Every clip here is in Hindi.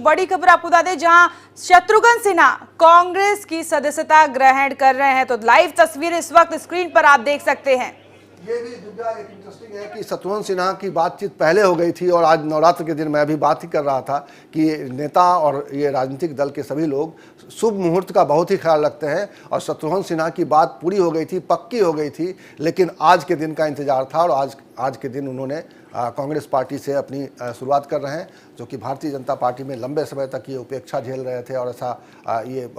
बड़ी खबर आपको बता दें, जहां शत्रुघ्न सिन्हा कांग्रेस की सदस्यता ग्रहण कर रहे हैं। तो लाइव तस्वीर इस वक्त स्क्रीन पर आप देख सकते हैं। ये भी दिव्या एक इंटरेस्टिंग है कि शत्रुघ्न सिन्हा की बातचीत पहले हो गई थी और आज नवरात्र के दिन मैं भी बात ही कर रहा था कि नेता और ये राजनीतिक दल के सभी लोग शुभ मुहूर्त का बहुत ही ख्याल रखते हैं और शत्रुघ्न सिन्हा की बात पूरी हो गई थी, पक्की हो गई थी, लेकिन आज के दिन का इंतजार था और आज के दिन उन्होंने कांग्रेस पार्टी से अपनी शुरुआत कर रहे हैं, जो कि भारतीय जनता पार्टी में लंबे समय तक ये उपेक्षा झेल रहे थे और ऐसा ये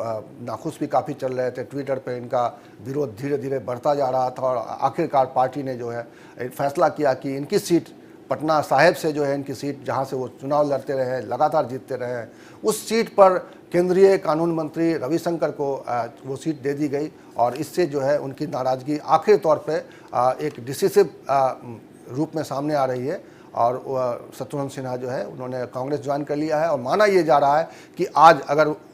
नाखुश भी काफ़ी चल रहे थे। ट्विटर पे इनका विरोध धीरे धीरे बढ़ता जा रहा था और आखिरकार पार्टी ने जो है फैसला किया कि इनकी सीट पटना साहिब से जो है इनकी सीट, जहां से वो चुनाव लड़ते रहे, लगातार जीतते रहे, उस सीट पर केंद्रीय कानून मंत्री रविशंकर को वो सीट दे दी गई और इससे जो है उनकी नाराज़गी आखिरी तौर पर एक डिसिसिव रूप में सामने आ रही है और शत्रुघ्न सिन्हा जो है उन्होंने कांग्रेस ज्वाइन कर लिया है और माना ये जा रहा है कि आज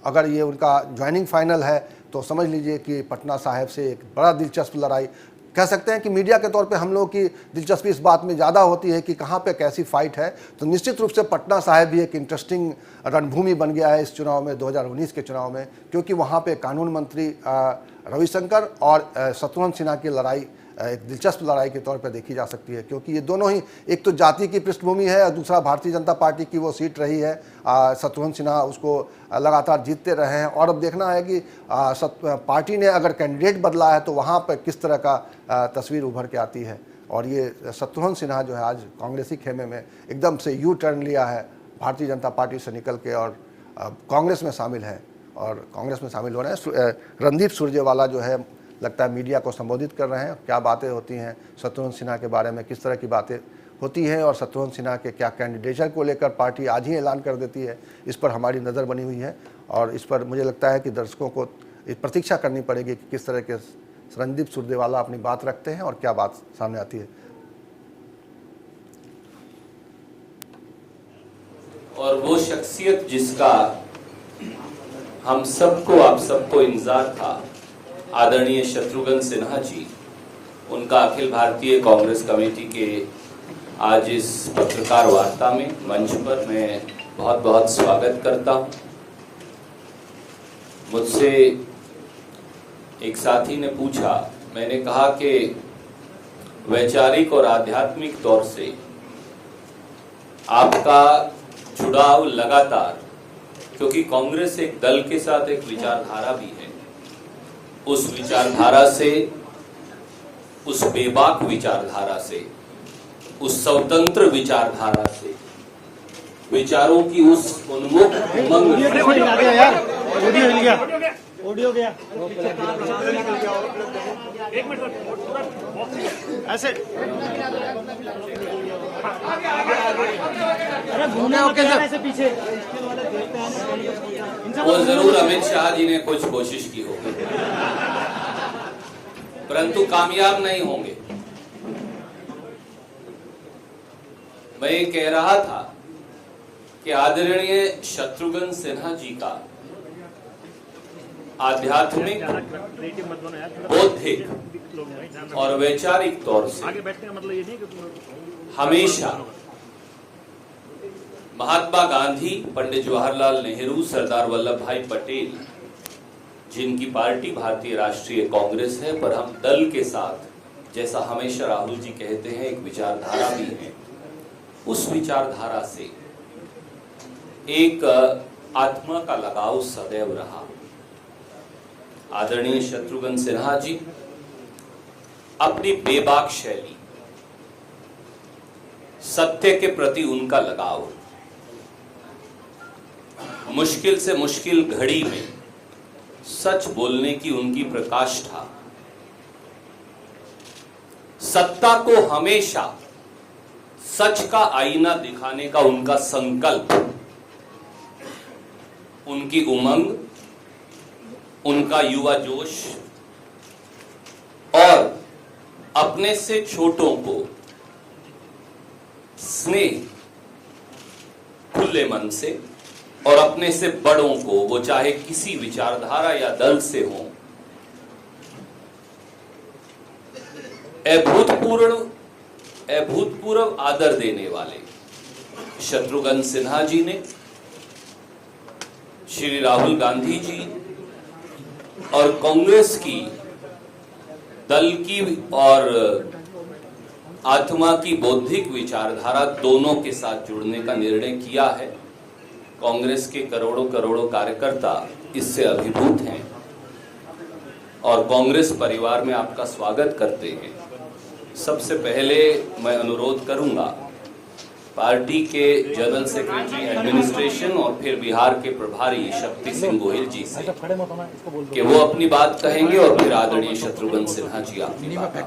अगर ये उनका ज्वाइनिंग फाइनल है तो समझ लीजिए कि पटना साहिब से एक बड़ा दिलचस्प लड़ाई कह सकते हैं कि मीडिया के तौर पे हम लोगों की दिलचस्पी इस बात में ज़्यादा होती है कि कहाँ पे कैसी फाइट है। तो निश्चित रूप से पटना साहिब भी एक इंटरेस्टिंग रणभूमि बन गया है इस चुनाव में, 2019 के चुनाव में, क्योंकि वहाँ पे कानून मंत्री रविशंकर और शत्रुघ्न सिन्हा की लड़ाई एक दिलचस्प लड़ाई के तौर पर देखी जा सकती है, क्योंकि ये दोनों ही, एक तो जाति की पृष्ठभूमि है और दूसरा भारतीय जनता पार्टी की वो सीट रही है। शत्रुघ्न सिन्हा उसको लगातार जीतते रहे हैं और अब देखना है कि पार्टी ने अगर कैंडिडेट बदला है तो वहाँ पर किस तरह का तस्वीर उभर के आती है। और ये शत्रुघ्न सिन्हा जो है आज कांग्रेसी खेमे में एकदम से यू टर्न लिया है, भारतीय जनता पार्टी से निकल के और कांग्रेस में शामिल है और कांग्रेस में शामिल हो रहे हैं। रणदीप सुरजेवाला जो है लगता है मीडिया को संबोधित कर रहे हैं, क्या बातें होती हैं शत्रुघ्न सिन्हा के बारे में, किस तरह की बातें होती हैं और शत्रुघ्न सिन्हा के क्या कैंडिडेचर को लेकर पार्टी आज ही ऐलान कर देती है, इस पर हमारी नज़र बनी हुई है और इस पर मुझे लगता है कि दर्शकों को प्रतीक्षा करनी पड़ेगी कि किस तरह के रणदीप सुरजेवाला अपनी बात रखते हैं और क्या बात सामने आती है। और वो शख्सियत जिसका हम सबको, आप सबको इंतजार था, आदरणीय शत्रुघ्न सिन्हा जी, उनका अखिल भारतीय कांग्रेस कमेटी के आज इस पत्रकार वार्ता में मंच पर मैं बहुत बहुत स्वागत करता हूं। मुझसे एक साथी ने पूछा, मैंने कहा कि वैचारिक और आध्यात्मिक तौर से आपका जुड़ाव लगातार, क्योंकि कांग्रेस एक दल के साथ एक विचारधारा भी है, उस विचारधारा से, उस बेबाक विचारधारा से, उस स्वतंत्र विचारधारा से, विचारों की उस उन्मुख उमंग ऐसे पीछे वो जरूर अमित शाह जी ने कुछ कोशिश की होगी, परंतु कामयाब नहीं होंगे। मैं ये कह रहा था कि आदरणीय शत्रुघ्न सिन्हा जी का आध्यात्मिक, बौद्धिक और वैचारिक तौर से हमेशा महात्मा गांधी, पंडित जवाहरलाल नेहरू, सरदार वल्लभ भाई पटेल, जिनकी पार्टी भारतीय राष्ट्रीय कांग्रेस है, पर हम दल के साथ, जैसा हमेशा राहुल जी कहते हैं, एक विचारधारा भी है, उस विचारधारा से एक आत्मा का लगाव सदैव रहा। आदरणीय शत्रुघ्न सिन्हा जी अपनी बेबाक शैली, सत्य के प्रति उनका लगाव, मुश्किल से मुश्किल घड़ी में सच बोलने की उनकी प्रकाष्ठा, सत्ता को हमेशा सच का आईना दिखाने का उनका संकल्प, उनकी उमंग, उनका युवा जोश और अपने से छोटों को स्नेह, खुले मन से, और अपने से बड़ों को, वो चाहे किसी विचारधारा या दल से हो, अभूतपूर्व आदर देने वाले शत्रुघ्न सिन्हा जी ने श्री राहुल गांधी जी और कांग्रेस की दल की और आत्मा की बौद्धिक विचारधारा दोनों के साथ जुड़ने का निर्णय किया है। कांग्रेस के करोड़ों करोड़ों कार्यकर्ता इससे अभिभूत हैं और कांग्रेस परिवार में आपका स्वागत करते हैं। सबसे पहले मैं अनुरोध करूंगा पार्टी के जनरल सेक्रेटरी एडमिनिस्ट्रेशन और फिर बिहार के प्रभारी शक्ति सिंह गोहिल जी से कि वो अपनी बात कहेंगे और फिर आदरणीय शत्रुघ्न सिन्हा जी अपनी बात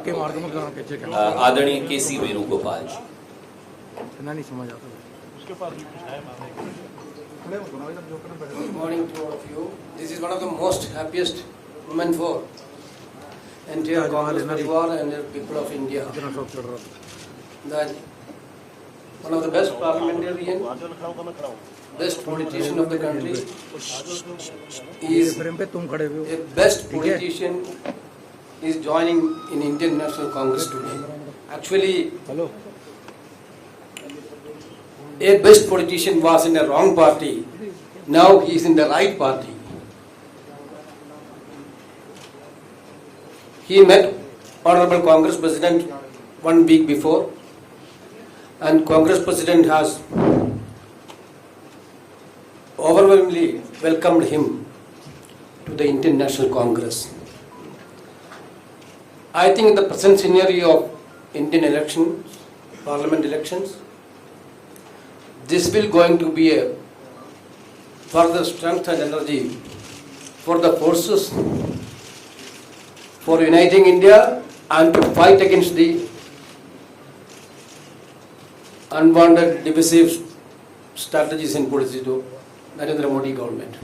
आदरणीय केसी वेणुगोपाल जी। Good morning to all of you. This is one of the most happiest moment for entire Congress Parivar and the people of India. That one of the best parliamentarian, best politician of the country is a best politician is joining in Indian National Congress today. Actually, a best politician was in a wrong party. Now he is in the right party. He met Honorable Congress President 1 week before, and Congress President has overwhelmingly welcomed him to the Indian National Congress. I think in the present scenario of Indian elections, parliament elections, this will going to be a further strength and energy for the forces for uniting India and to fight against the unwanted divisive strategies and policies of Narendra Modi government.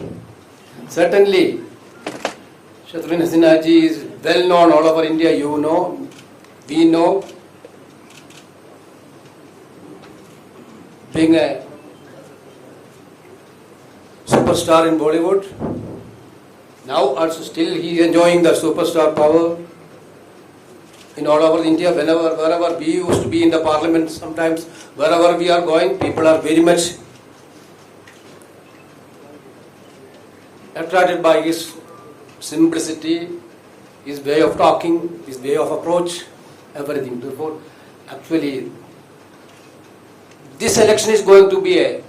Certainly, Shatrughan Sinha ji is well known all over India. You know, we know, being a superstar in Bollywood. Now also still he is enjoying the superstar power in all over India. Wherever we used to be in the parliament, sometimes wherever we are going, people are very much attracted by his simplicity, his way of talking, his way of approach, everything. Therefore, actually, this election is going to be a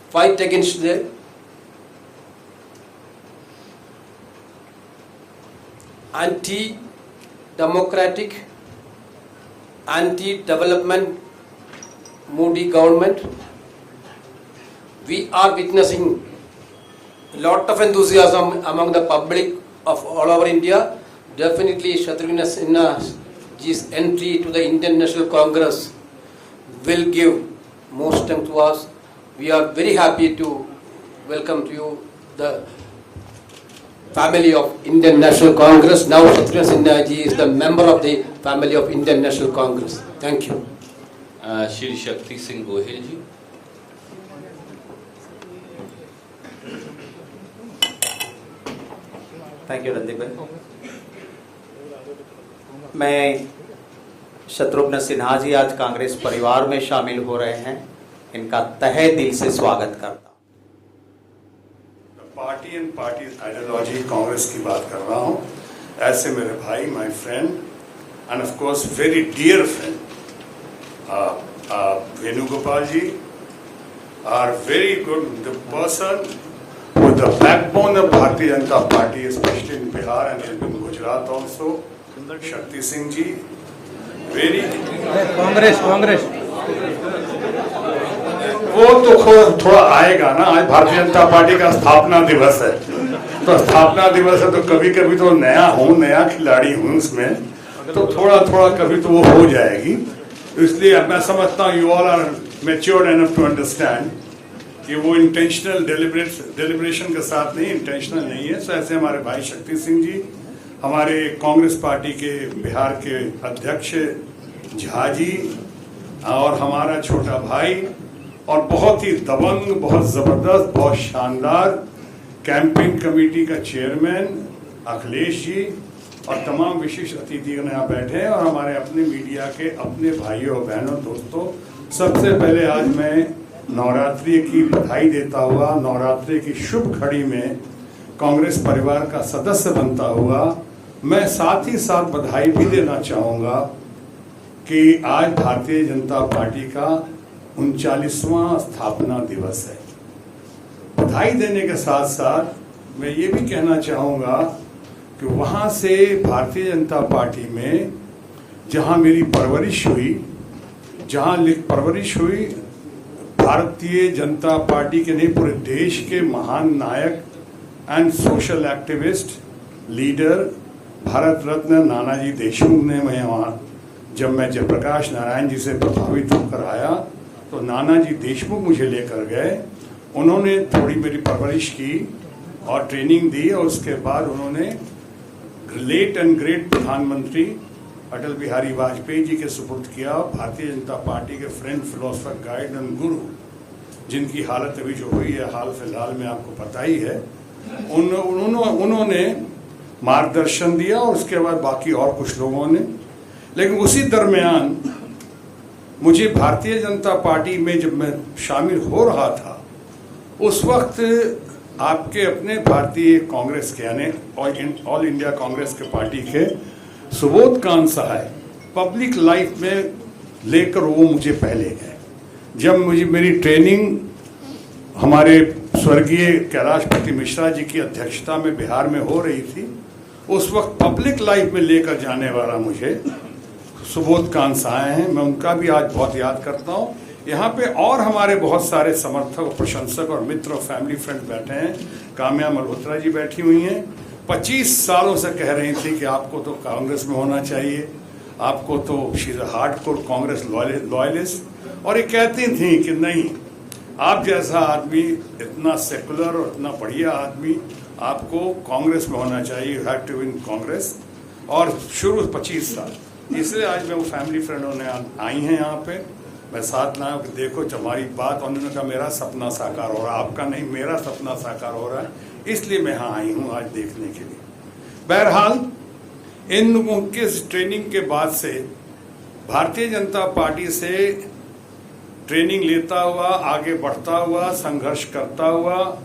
fight against the anti-democratic, anti-development Modi government. We are witnessing a lot of enthusiasm among the public of all over India. Definitely Shatrughan Sinha ji's entry to the Indian National Congress will give more strength to us. We are very happy to welcome to you the family of Indian National Congress. Now Shatrughan Sinha ji is the member of the family of Indian National Congress. Thank you. Shri Shakti Singh Gohil ji. Thank you Randeep भाई। मैं शत्रुघ्न सिन्हा जी आज कांग्रेस परिवार में शामिल हो रहे हैं, इनका तहे दिल से स्वागत करता हूं। Party and party ideology Congress की बात कर रहा हूं। ऐसे मेरे भाई, my friend and of course very dear friend Venugopal ji are very good, the person with the backbone of Bharatiya Janata Party, especially in Bihar and in Gujarat also. Shakti Singh ji, very Congress वो तो थोड़ा आएगा ना। आज भारतीय जनता पार्टी का स्थापना दिवस है, तो स्थापना दिवस है तो कभी कभी तो नया खिलाड़ी हूँ इसमें, तो थोड़ा कभी तो वो हो जाएगी। इसलिए मैं समझता हूँ you all are matured enough to understand कि वो इंटेंशनल डेलिब्रेशन के साथ नहीं, इंटेंशनल नहीं है। सो ऐसे हमारे भाई शक्ति सिंह जी, हमारे कांग्रेस पार्टी के बिहार के अध्यक्ष झा जी, और हमारा छोटा भाई और बहुत ही दबंग, बहुत जबरदस्त, बहुत शानदार कैंपेन कमेटी का चेयरमैन अखिलेश जी, और तमाम विशिष्ट अतिथिगण यहाँ बैठे हैं, और हमारे अपने मीडिया के अपने भाइयों बहनों दोस्तों। सबसे पहले आज मैं नवरात्रि की बधाई देता हुआ, नवरात्रि की शुभ घड़ी में कांग्रेस परिवार का सदस्य बनता हुआ मैं साथ ही साथ बधाई भी देना चाहूँगा कि आज भारतीय जनता पार्टी का 39वां स्थापना दिवस है। बधाई देने के साथ साथ मैं ये भी कहना चाहूँगा कि वहाँ से भारतीय जनता पार्टी में जहाँ मेरी परवरिश हुई, भारतीय जनता पार्टी के नहीं पूरे देश के महान नायक and social activist leader Bharat Ratna Nanaji Deshmukh ने मैं वहाँ जब मैं जयप्रकाश नारायण जी से प्रभावित होकर आया तो नानाजी देशमुख मुझे लेकर गए। उन्होंने थोड़ी मेरी परवरिश की और ट्रेनिंग दी और उसके बाद उन्होंने लेट एंड ग्रेट प्रधानमंत्री अटल बिहारी वाजपेयी जी के सुपुर्द किया। भारतीय जनता पार्टी के फ्रेंड, फिलोसफर, गाइड एंड गुरु, जिनकी हालत अभी जो हुई है हाल फिलहाल में आपको पता ही है, उन्होंने मार्गदर्शन दिया और उसके बाद बाकी और कुछ लोगों ने। लेकिन उसी दरमियान मुझे भारतीय जनता पार्टी में जब मैं शामिल हो रहा था उस वक्त आपके अपने भारतीय कांग्रेस के यानी ऑल इंडिया कांग्रेस के पार्टी के सुबोध कांत सहाय पब्लिक लाइफ में लेकर वो मुझे पहले गए। जब मुझे मेरी ट्रेनिंग हमारे स्वर्गीय कैलाशपति मिश्रा जी की अध्यक्षता में बिहार में हो रही थी, उस वक्त पब्लिक लाइफ में लेकर जाने वाला मुझे सुबोध कांत सहाय हैं। मैं उनका भी आज बहुत याद करता हूँ। यहाँ पे और हमारे बहुत सारे समर्थक, प्रशंसक और मित्र और फैमिली फ्रेंड बैठे हैं। काम्या मल्होत्रा जी बैठी हुई हैं, 25 सालों से कह रही थी कि आपको तो कांग्रेस में होना चाहिए, आपको तो she is hardcore Congress loyalist, और ये कहती थी कि नहीं, आप जैसा आदमी, इतना सेकुलर और इतना बढ़िया आदमी, आपको कांग्रेस में होना चाहिए, you have to win Congress. और शुरू 25 साल, इसलिए आज मैं वो फैमिली फ्रेंडों ने आई हैं यहाँ पे, मैं साथ लाया कि देखो हमारी बात, उन्होंने कहा मेरा सपना साकार हो रहा है, आपका नहीं, मेरा सपना साकार हो रहा है, इसलिए मैं यहाँ आई हूँ आज देखने के लिए। बहरहाल इन लोगों के ट्रेनिंग के बाद से भारतीय जनता पार्टी से ट्रेनिंग लेता हुआ, आगे बढ़ता हुआ, संघर्ष करता हुआ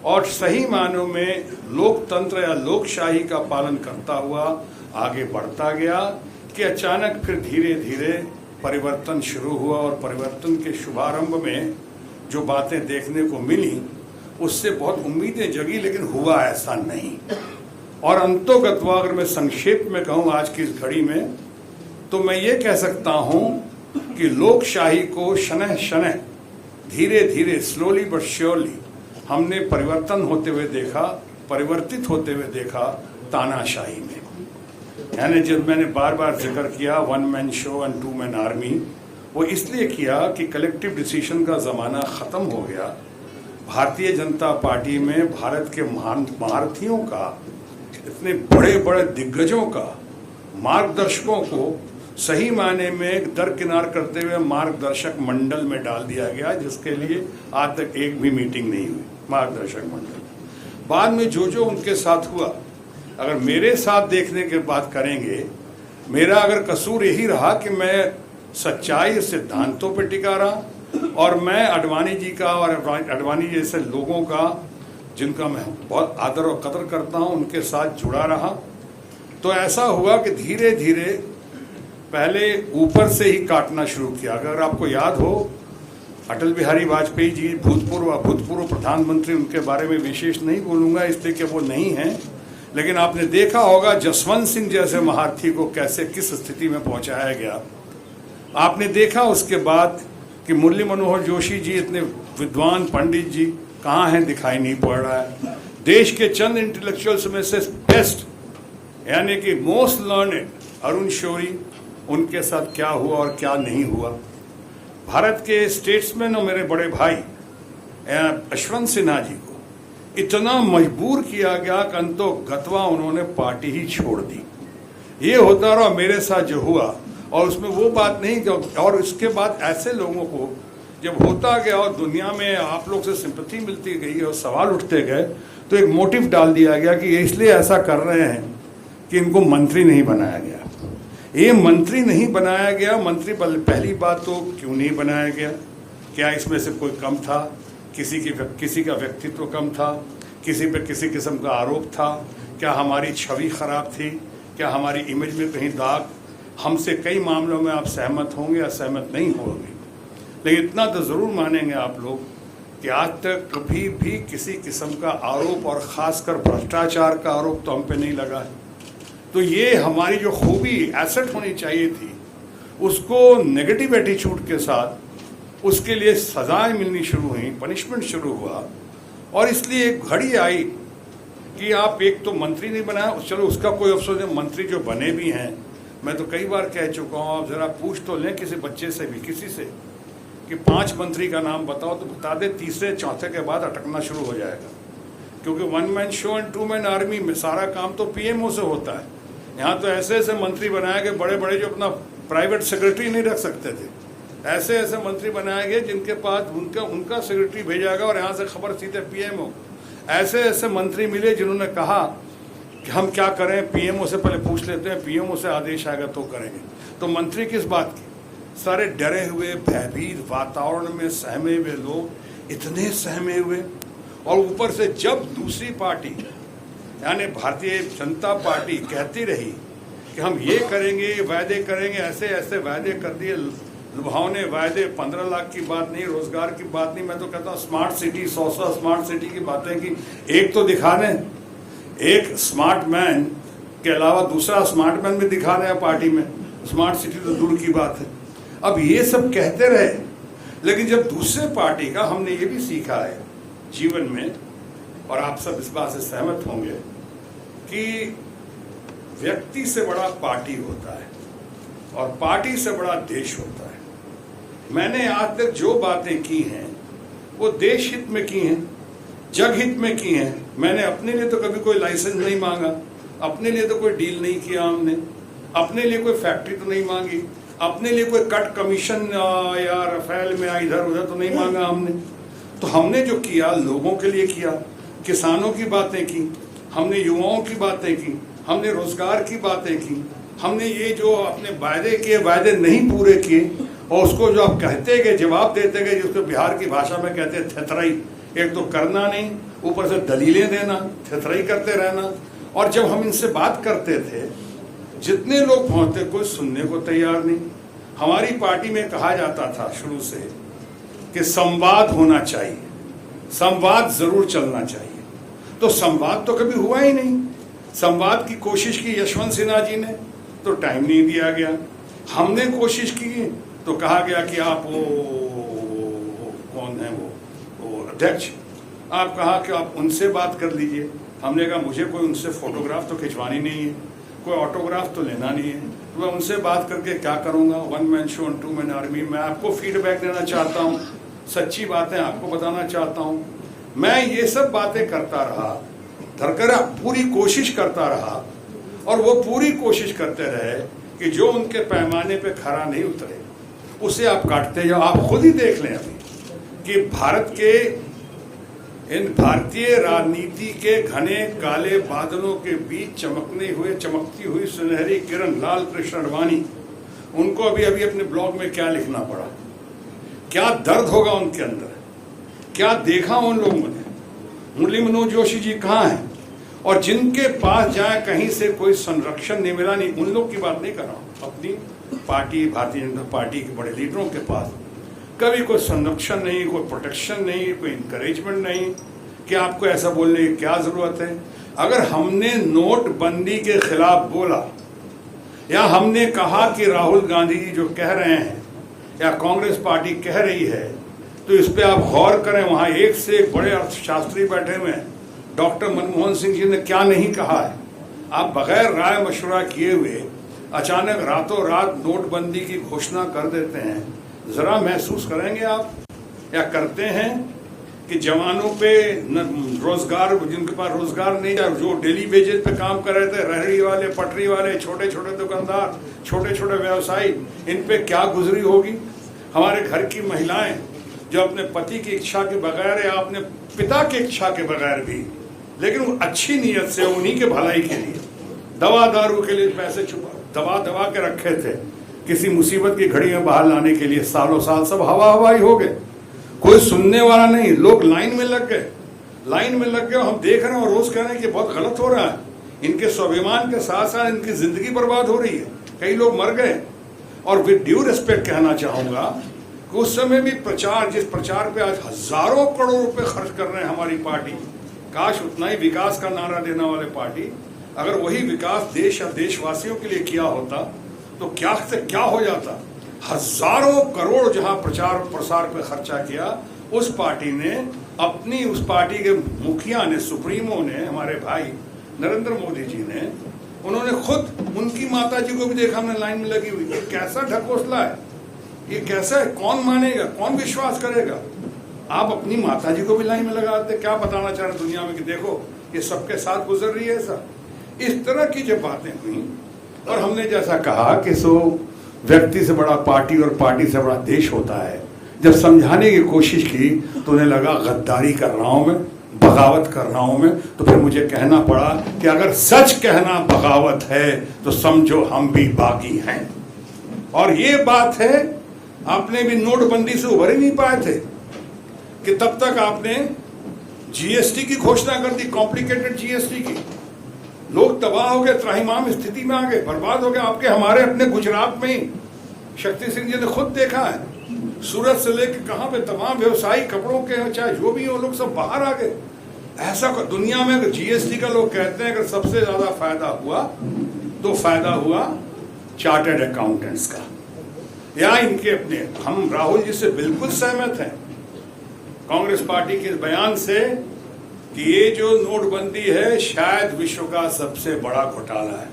और सही मायनों में लोकतंत्र या लोकशाही का पालन करता हुआ आगे बढ़ता गया कि अचानक फिर धीरे धीरे परिवर्तन शुरू हुआ और परिवर्तन के शुभारंभ में जो बातें देखने को मिली उससे बहुत उम्मीदें जगी, लेकिन हुआ ऐसा नहीं। और अंतोगत्वा अगर मैं संक्षेप में कहूँ आज की इस घड़ी में, तो मैं ये कह सकता हूँ कि लोकशाही को शनह शनह, धीरे धीरे, स्लोली बट श्योरली हमने परिवर्तन होते हुए देखा, परिवर्तित होते हुए देखा तानाशाही में। यानी जब मैंने बार बार जिक्र किया 1 man show and 2 man army, वो इसलिए किया कि कलेक्टिव डिसीजन का ज़माना ख़त्म हो गया। भारतीय जनता पार्टी में भारत के महारथियों का, इतने बड़े बड़े दिग्गजों का, मार्गदर्शकों को सही मायने में दरकिनार करते हुए मार्गदर्शक मंडल में डाल दिया गया, जिसके लिए आज तक एक भी मीटिंग नहीं हुई मार्गदर्शक मंडल। बाद में जो जो उनके साथ हुआ, अगर मेरे साथ देखने की बात करेंगे, मेरा अगर कसूर यही रहा कि मैं सच्चाई सिद्धांतों पर टिका रहा और मैं अडवाणी जी का और अडवाणी जैसे लोगों का, जिनका मैं बहुत आदर और कदर करता हूं, उनके साथ जुड़ा रहा। तो ऐसा हुआ कि धीरे धीरे पहले ऊपर से ही काटना शुरू किया। अगर आपको याद हो, अटल बिहारी वाजपेयी जी भूतपूर्व प्रधानमंत्री, उनके बारे में विशेष नहीं बोलूँगा इसलिए कि वो नहीं हैं, लेकिन आपने देखा होगा जसवंत सिंह जैसे महारथी को कैसे किस स्थिति में पहुंचाया गया। आपने देखा उसके बाद कि मुरली मनोहर जोशी जी, इतने विद्वान पंडित जी कहाँ हैं, दिखाई नहीं पड़ रहा है। देश के चंद इंटेलेक्चुअल्स में से बेस्ट यानी कि मोस्ट लर्नेड अरुण शौरी, उनके साथ क्या हुआ और क्या नहीं हुआ। भारत के स्टेट्समैन और मेरे बड़े भाई यशवंत सिन्हा जी को इतना मजबूर किया गया कि अंतोगत्वा उन्होंने पार्टी ही छोड़ दी। ये होता रहा मेरे साथ जो हुआ, और उसमें वो बात नहीं कि, और उसके बाद ऐसे लोगों को जब होता गया और दुनिया में आप लोग से सिंपैथी मिलती गई और सवाल उठते गए, तो एक मोटिव डाल दिया गया कि ये इसलिए ऐसा कर रहे हैं कि इनको मंत्री नहीं बनाया गया। ये मंत्री नहीं बनाया गया, मंत्री पहली बात तो क्यों नहीं बनाया गया, क्या इसमें से कोई कम था, किसी का व्यक्तित्व कम था, किसी पे किसी किस्म का आरोप था, क्या हमारी छवि खराब थी, क्या हमारी इमेज में कहीं दाग। हमसे कई मामलों में आप सहमत होंगे या सहमत नहीं होंगे, लेकिन इतना तो ज़रूर मानेंगे आप लोग कि आज तक कभी भी किसी किस्म का आरोप और ख़ासकर भ्रष्टाचार का आरोप तो हम पे नहीं लगा है। तो ये हमारी जो खूबी एसेट होनी चाहिए थी, उसको नेगेटिव एटीट्यूड के साथ उसके लिए सजाएं मिलनी शुरू हुई, पनिशमेंट शुरू हुआ। और इसलिए एक घड़ी आई कि आप एक तो मंत्री नहीं बनाया, चलो उसका कोई अफसोस नहीं, मंत्री जो बने भी हैं, मैं तो कई बार कह चुका हूँ, आप ज़रा पूछ तो लें किसी बच्चे से भी, किसी से, कि 5 मंत्री का नाम बताओ तो बता दे, तीसरे चौथे के बाद अटकना शुरू हो जाएगा। क्योंकि 1 man show and 2 man army में सारा काम तो पीएमओ से होता है। यहाँ तो ऐसे ऐसे मंत्री बनाए गए, बड़े बड़े जो अपना प्राइवेट सेक्रेटरी नहीं रख सकते थे, ऐसे ऐसे मंत्री बनाए गए जिनके पास उनका सेक्रेटरी भेजा गया और यहाँ से खबर सीधे पीएमओ। ऐसे ऐसे मंत्री मिले जिन्होंने कहा कि हम क्या करें, पीएमओ से पहले पूछ लेते हैं, पीएमओ से आदेश आएगा तो करेंगे। तो मंत्री किस बात की? सारे डरे हुए, भयभीत वातावरण में सहमे हुए लोग, इतने सहमे हुए। और ऊपर से जब दूसरी पार्टी यानी भारतीय जनता पार्टी कहती रही कि हम ये करेंगे, वायदे करेंगे, ऐसे ऐसे वायदे कर दिए, लुभावने वायदे, 15 लाख की बात नहीं, रोजगार की बात नहीं, मैं तो कहता हूँ स्मार्ट सिटी, 100 स्मार्ट सिटी की बातें की, एक तो दिखा दें, एक स्मार्ट मैन के अलावा दूसरा स्मार्ट मैन भी दिखा रहे हैं पार्टी में, स्मार्ट सिटी तो दूर की बात है। अब ये सब कहते रहे, लेकिन जब दूसरे पार्टी का हमने ये भी सीखा है जीवन में, और आप सब इस बात से सहमत होंगे कि व्यक्ति से बड़ा पार्टी होता है और पार्टी से बड़ा देश होता है। मैंने आज तक जो बातें की हैं वो देश हित में की हैं, जग हित में की हैं। मैंने अपने लिए तो कभी कोई लाइसेंस नहीं मांगा, अपने लिए तो कोई डील नहीं किया हमने, अपने लिए कोई फैक्ट्री तो नहीं मांगी, अपने लिए कोई कट कमीशन या रफेल में इधर उधर तो नहीं मांगा हमने। तो हमने जो किया लोगों के लिए किया, किसानों की बातें की, हमने युवाओं की बातें की, हमने रोजगार की बातें की, हमने ये जो अपने वायदे किए, वायदे नहीं पूरे किए, और उसको जो आप कहते गए, जवाब देते गए, जिसको बिहार की भाषा में कहते हैं थेथराई, एक तो करना नहीं, ऊपर से दलीलें देना, थेथराई करते रहना। और जब हम इनसे बात करते थे, जितने लोग पहुंचते, कोई सुनने को तैयार नहीं। हमारी पार्टी में कहा जाता था शुरू से कि संवाद होना चाहिए, संवाद जरूर चलना चाहिए। तो संवाद तो कभी हुआ ही नहीं। संवाद की कोशिश की यशवंत सिन्हा जी ने, तो टाइम नहीं दिया गया। हमने कोशिश की तो कहा गया कि आप वो कौन है वो अध्यक्ष, आप कहा कि आप उनसे बात कर लीजिए। हमने कहा मुझे कोई उनसे फोटोग्राफ तो खिंचवानी नहीं है, कोई ऑटोग्राफ तो लेना नहीं है, तो मैं उनसे बात करके क्या करूँगा। 1 man show and 2 man army. मैं आपको फीडबैक देना चाहता हूँ, सच्ची बातें आपको बताना चाहता हूँ। मैं ये सब बातें करता रहा, धरकर पूरी कोशिश करता रहा, और वो पूरी कोशिश करते रहे कि जो उनके पैमाने पे खरा नहीं उतरे उसे आप काटते जाओ। आप खुद ही देख लें अभी कि भारत के इन भारतीय राजनीति के घने काले बादलों के बीच चमकती हुई सुनहरी किरण लाल कृष्ण अडवाणी, उनको अभी अभी अपने ब्लॉग में क्या लिखना पड़ा, क्या दर्द होगा उनके अंदर, क्या देखा उन लोगों ने। मुरली मनोज जोशी जी कहाँ हैं, और जिनके पास जाए कहीं से कोई संरक्षण नहीं मिला, नहीं उन लोग की बात नहीं कर रहा हूँ, अपनी पार्टी भारतीय जनता पार्टी के बड़े लीडरों के पास कभी कोई संरक्षण नहीं, कोई प्रोटेक्शन नहीं, कोई इंकरेजमेंट नहीं कि आपको ऐसा बोलने की क्या जरूरत है। अगर हमने नोटबंदी के खिलाफ बोला, या हमने कहा कि राहुल गांधी जी जो कह रहे हैं या कांग्रेस पार्टी कह रही है, तो इस पे आप गौर करें। वहाँ एक से एक बड़े अर्थशास्त्री बैठे हुए हैं, डॉक्टर मनमोहन सिंह जी ने क्या नहीं कहा है। आप बगैर राय मशवरा किए हुए अचानक रातों रात नोटबंदी की घोषणा कर देते हैं। जरा महसूस करेंगे आप, या करते हैं कि जवानों पे रोजगार, जिनके पास रोजगार नहीं, जो डेली वेजेस पे काम कर रहे थे, रेहड़ी वाले, पटरी वाले, छोटे छोटे दुकानदार, छोटे छोटे व्यवसायी, इन पे क्या गुजरी होगी। हमारे घर की महिलाएं जो अपने पति की इच्छा के बगैर या अपने पिता की इच्छा के बगैर भी, लेकिन वो अच्छी नीयत से उन्हीं के भलाई के लिए दवा दारू के लिए पैसे दबा के रखे थे, किसी मुसीबत की घड़ी में बाहर लाने के लिए, सालों साल सब हवा हवाई हो गए। कोई सुनने वाला नहीं, लोग लाइन में लग गए, हम देख रहे हैं और रोज कह रहे हैं कि बहुत गलत हो रहा है। इनके स्वाभिमान के साथ साथ इनकी जिंदगी बर्बाद हो रही है, कई लोग मर गए। और विद ड्यू रिस्पेक्ट कहना चाहूंगा कि उस समय भी जिस प्रचार पे आज हजारों करोड़ रुपए खर्च कर रहे हैं हमारी पार्टी, काश उतना ही विकास का नारा देने वाले पार्टी अगर वही विकास देश या देशवासियों के लिए किया होता तो क्या से क्या हो जाता। हजारों करोड़ जहां प्रचार प्रसार पे खर्चा किया, उस पार्टी ने अपनी, उस पार्टी के मुखिया ने, सुप्रीमो ने, हमारे भाई नरेंद्र मोदी जी ने, उन्होंने खुद उनकी माता जी को भी देखा हमने लाइन में लगी हुई। ये कैसा ढकोसला है, ये कैसा है, कौन मानेगा, कौन विश्वास करेगा। आप अपनी माता जी को भी लाइन में लगाते, क्या बताना चाह रहे दुनिया में कि देखो ये सबके साथ गुजर रही है ऐसा। इस तरह की जब बातें हुई और हमने जैसा कहा कि सो व्यक्ति से बड़ा पार्टी और पार्टी से बड़ा देश होता है, जब समझाने की कोशिश की तो उन्हें लगा गद्दारी कर रहा हूं मैं, बगावत कर रहा हूं मैं। तो फिर मुझे कहना पड़ा कि अगर सच कहना बगावत है तो समझो हम भी बागी हैं। और ये बात है, आपने भी नोटबंदी से उभर ही नहीं पाए थे कि तब तक आपने जीएसटी की घोषणा कर दी, कॉम्प्लिकेटेड जीएसटी की। लोग तबाह हो गए, त्राहिमाम स्थिति में आ गए, बर्बाद हो गए। आपके हमारे अपने गुजरात में ही शक्ति सिंह जी ने खुद देखा है, सूरत से लेकर कहां पे तमाम व्यवसायी कपड़ों के चाहे जो भी हो, लोग सब बाहर आ गए। ऐसा दुनिया में अगर जीएसटी का लोग कहते हैं अगर सबसे ज्यादा फायदा हुआ तो फायदा हुआ चार्टर्ड अकाउंटेंट्स का या इनके अपने। हम राहुल जी से बिल्कुल सहमत हैं कांग्रेस पार्टी के बयान से कि ये जो नोटबंदी है शायद विश्व का सबसे बड़ा घोटाला है।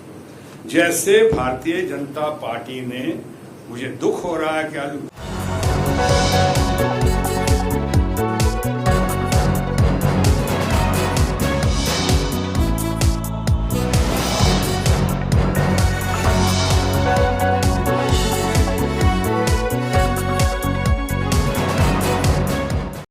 जैसे भारतीय जनता पार्टी ने, मुझे दुख हो रहा है कि आज